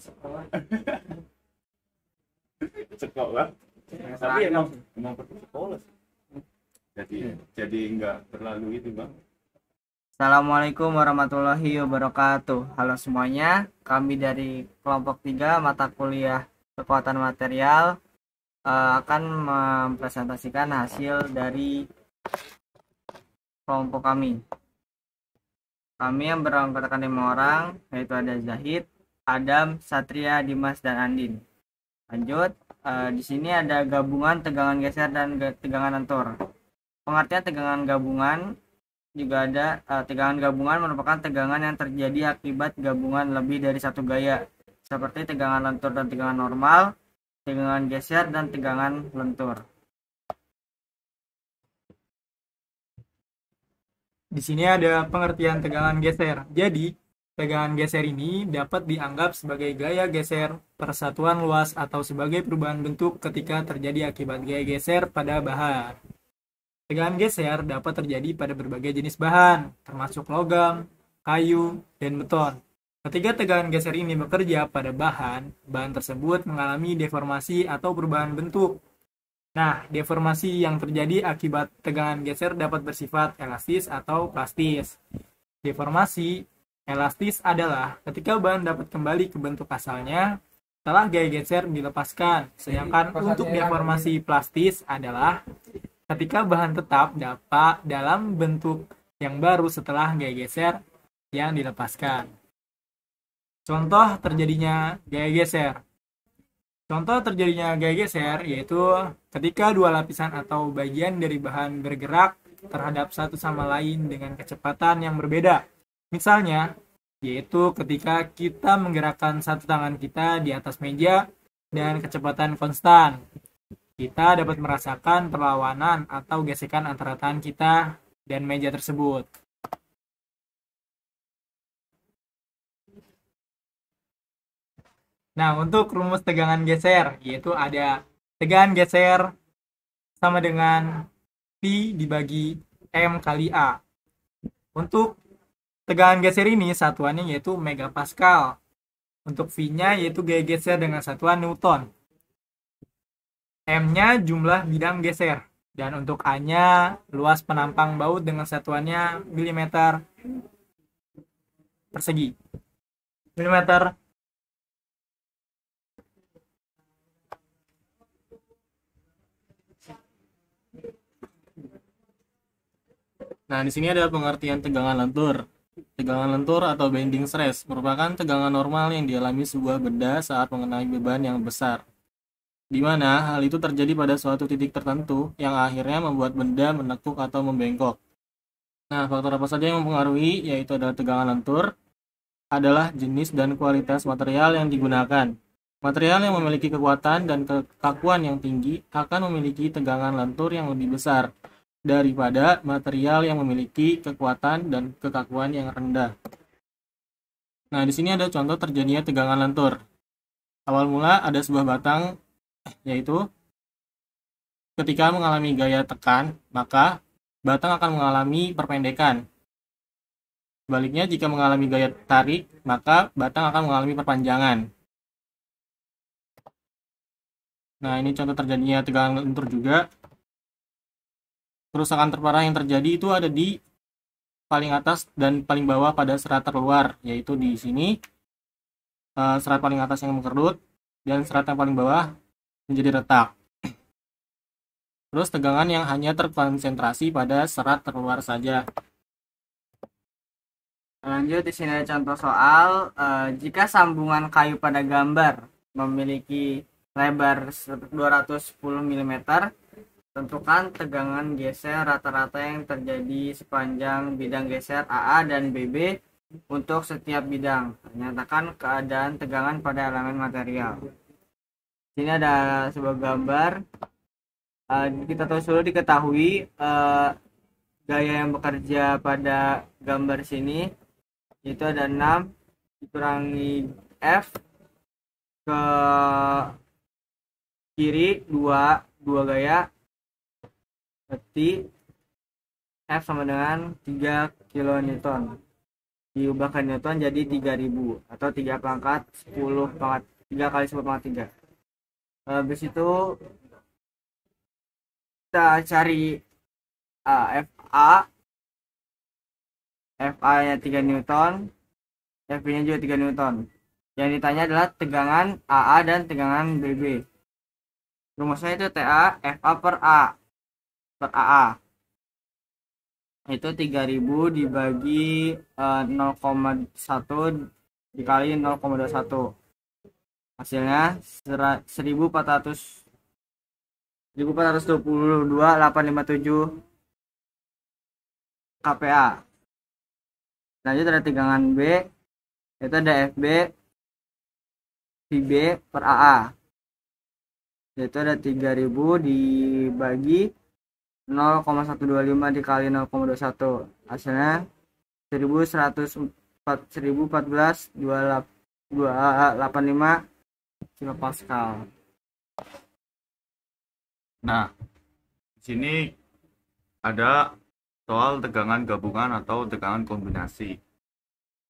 sekolah. Tapi emang perlu sekolah sih. Jadi nggak terlalu itu bang. Assalamualaikum warahmatullahi wabarakatuh. Halo semuanya, kami dari kelompok 3 mata kuliah kekuatan material akan mempresentasikan hasil dari kelompok kami. Kami yang beranggotakan 5 orang, yaitu ada Zahid, Adam, Satria, Dimas, dan Andin. Lanjut, di sini ada gabungan tegangan geser dan tegangan lentur. Pengertian tegangan gabungan juga ada. Tegangan gabungan merupakan tegangan yang terjadi akibat gabungan lebih dari satu gaya, seperti tegangan lentur dan tegangan normal, tegangan geser, dan tegangan lentur. Di sini ada pengertian tegangan geser. Jadi, tegangan geser ini dapat dianggap sebagai gaya geser persatuan luas atau sebagai perubahan bentuk ketika terjadi akibat gaya geser pada bahan. Tegangan geser dapat terjadi pada berbagai jenis bahan, termasuk logam, kayu, dan beton. Ketika tegangan geser ini bekerja pada bahan tersebut mengalami deformasi atau perubahan bentuk. Nah, deformasi yang terjadi akibat tegangan geser dapat bersifat elastis atau plastis. Deformasi elastis adalah ketika bahan dapat kembali ke bentuk asalnya setelah gaya geser dilepaskan. Sedangkan untuk deformasi plastis adalah ketika bahan tetap dapat dalam bentuk yang baru setelah gaya geser yang dilepaskan. Contoh terjadinya gaya geser. Contoh terjadinya gaya geser yaitu ketika dua lapisan atau bagian dari bahan bergerak terhadap satu sama lain dengan kecepatan yang berbeda. Misalnya, yaitu ketika kita menggerakkan satu tangan kita di atas meja dengan kecepatan konstan. Kita dapat merasakan perlawanan atau gesekan antara tangan kita dan meja tersebut. Nah, untuk rumus tegangan geser, yaitu ada tegangan geser sama dengan P dibagi M kali A. Untuk tegangan geser ini satuannya yaitu megapascal. Untuk V-nya yaitu gaya geser dengan satuan Newton. M-nya jumlah bidang geser. Dan untuk A-nya luas penampang baut dengan satuannya milimeter persegi. Milimeter. Nah, di sini ada pengertian tegangan lentur. Tegangan lentur atau bending stress merupakan tegangan normal yang dialami sebuah benda saat mengenai beban yang besar. Di mana hal itu terjadi pada suatu titik tertentu yang akhirnya membuat benda menekuk atau membengkok. Nah, faktor apa saja yang mempengaruhi yaitu adalah tegangan lentur, adalah jenis dan kualitas material yang digunakan. Material yang memiliki kekuatan dan kekakuan yang tinggi akan memiliki tegangan lentur yang lebih besar daripada material yang memiliki kekuatan dan kekakuan yang rendah. Nah, di sini ada contoh terjadinya tegangan lentur. Awal mula ada sebuah batang, yaitu ketika mengalami gaya tekan, maka batang akan mengalami perpendekan. Sebaliknya, jika mengalami gaya tarik, maka batang akan mengalami perpanjangan. Nah, ini contoh terjadinya tegangan lentur juga. Kerusakan terparah yang terjadi itu ada di paling atas dan paling bawah pada serat terluar, yaitu di sini serat paling atas yang mengkerut dan serat yang paling bawah menjadi retak. Terus tegangan yang hanya terkonsentrasi pada serat terluar saja. Lanjut, di sini ada contoh soal. Jika sambungan kayu pada gambar memiliki lebar 210 mm, tentukan tegangan geser rata-rata yang terjadi sepanjang bidang geser AA dan BB untuk setiap bidang. Nyatakan keadaan tegangan pada elemen material. Di sini ada sebuah gambar. Kita terus dulu diketahui gaya yang bekerja pada gambar sini itu ada 6 dikurangi F ke kiri 2 gaya, berarti F sama dengan 3 kN. diubah ke Newton jadi 3000 atau 3 pangkat 10 pangkat 3 kali 10 pangkat 3. Habis itu kita cari FA. FA nya 3 Newton, FB nya juga 3 Newton. Yang ditanya adalah tegangan AA dan tegangan BB. Rumusnya itu TA FA per AA. Itu 3000 dibagi 0,1 dikali 0,21. Hasilnya 1422,857 kPa. Lanjut ada tegangan B, itu ada FB VB per AA, yaitu ada 3000 dibagi 0,125 dikali 0,21. Hasilnya 1114,285 kilopascal. Nah, di sini ada soal tegangan gabungan atau tegangan kombinasi.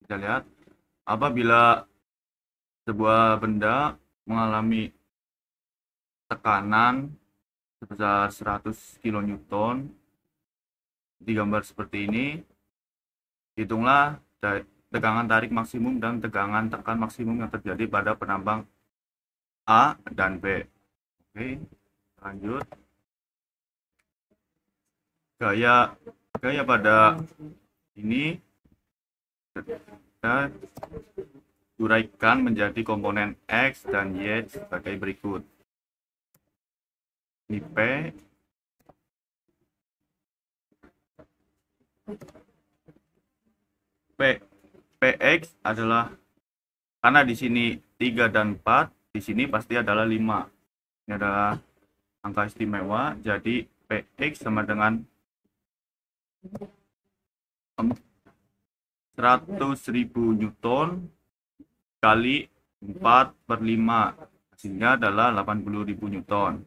Kita lihat, apabila sebuah benda mengalami tekanan sebesar 100 kN, digambar seperti ini, hitunglah tegangan tarik maksimum dan tegangan tekan maksimum yang terjadi pada penambang A dan B. Oke, lanjut. Gaya pada ini kita uraikan menjadi komponen X dan Y sebagai berikut. Ini PX adalah, karena di sini 3 dan 4, di sini pasti adalah 5. Ini adalah angka istimewa, jadi PX sama dengan 100.000 Newton kali 4/5, hasilnya adalah 80.000 Newton.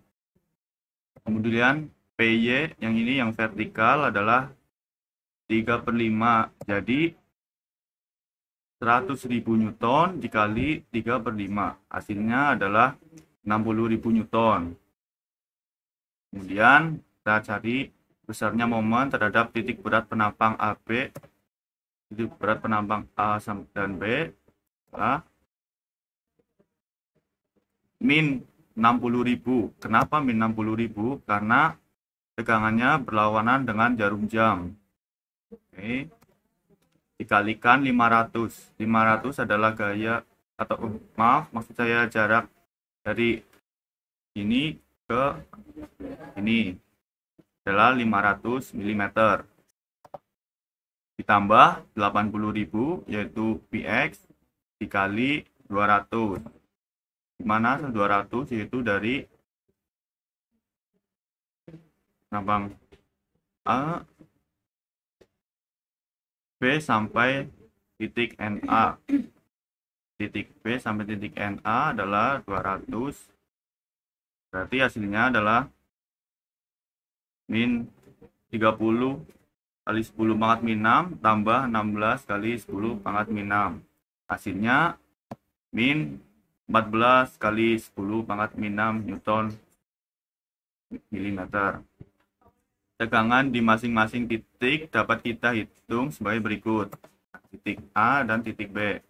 Kemudian PY yang ini yang vertikal adalah 3/5, jadi 100.000 Newton dikali 3/5, hasilnya adalah 60.000 Newton. Kemudian kita cari besarnya momen terhadap titik berat penambang AB, titik berat penambang A dan B adalah min 60.000. Kenapa min 60.000? Karena tegangannya berlawanan dengan jarum jam. Oke. Dikalikan 500. 500 adalah gaya atau maksud saya jarak dari ini ke ini adalah 500 mm. Ditambah 80.000 yaitu Px dikali 200. Dimana 200 yaitu dari penambang A B sampai titik NA. Titik B sampai titik NA adalah 200. Berarti hasilnya adalah min 30 kali 10 pangkat min 6 tambah 16 kali 10 pangkat min 6. Hasilnya min 14 kali 10 pangkat min 6 Newton milimeter. Tegangan di masing-masing titik dapat kita hitung sebagai berikut. Titik A dan titik B.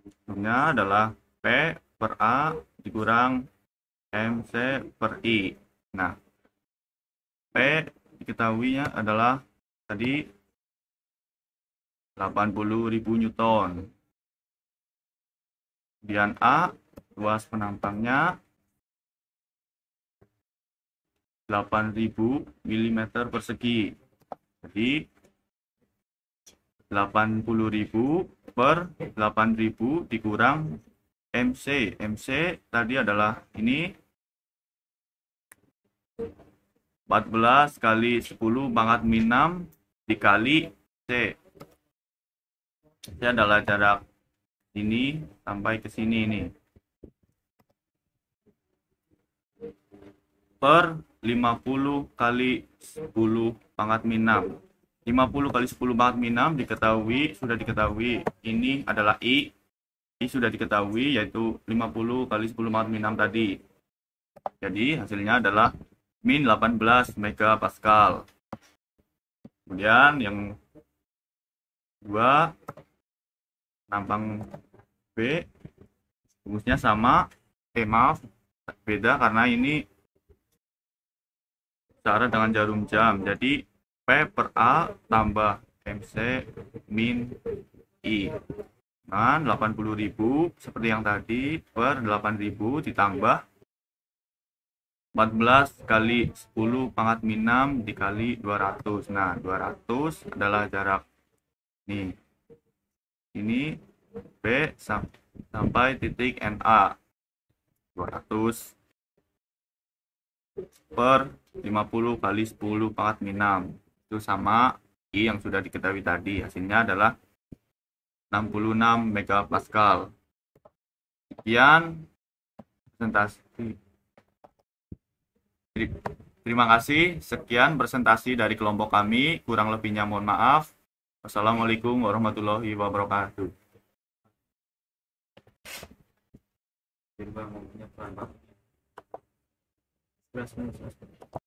Hitungnya adalah P per A dikurang MC per I. Nah, P diketahuinya adalah tadi 80.000 Newton. Kemudian A, luas penambangnya 8.000 mm persegi. Jadi 80.000 per 8.000 dikurang MC. MC tadi adalah ini 14 kali 10 pangkat min 6 dikali C. C adalah jarak ini sampai ke sini ini. Per 50 kali 10 pangkat min 6. 50 kali 10 pangkat min 6 sudah diketahui. Ini adalah I. I sudah diketahui, yaitu 50 kali 10 pangkat min 6 tadi. Jadi hasilnya adalah min 18 megapascal. Kemudian yang dua, nampang B, rumusnya sama. Maaf, beda karena ini cara dengan jarum jam. Jadi P per A tambah MC min I. Nah, 80.000 seperti yang tadi per 8.000 ditambah 14 kali 10 pangkat min 6 dikali 200. Nah, 200 adalah jarak nih. Ini B sampai titik NA. 200 per 50 kali 10 pangkat min 6. Itu sama I yang sudah diketahui tadi. Hasilnya adalah 66 megapascal. Sekian presentasi. Terima kasih. Sekian presentasi dari kelompok kami. Kurang lebihnya mohon maaf. Wassalamualaikum warahmatullahi wabarakatuh.